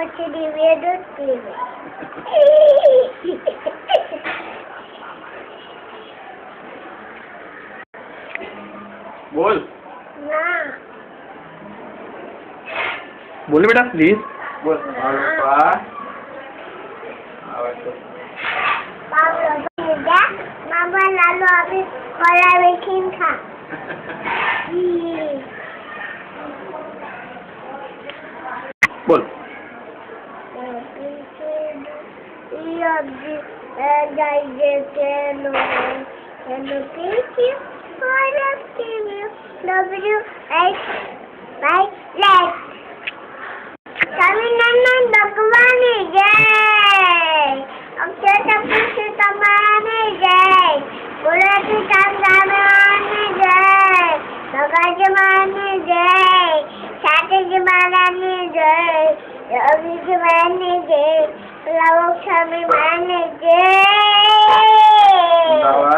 પછી દિવ્ય દૂધ પીવે. બોલ. ના. બોલ બેટા પ્લીઝ. બોલ. Pablo, ya, mamá Lalo abre con la vecina. બોલ. Y abrí ella y que no Caminando ભગવાનની જય. અક્ષર તપસ્વી તમારાની જય. ગુલાબી કામદારોની જય. ભગાજી માની જય. સાતીજી માની જય. રવિજી માની જય. લવક્ષમી માની જય.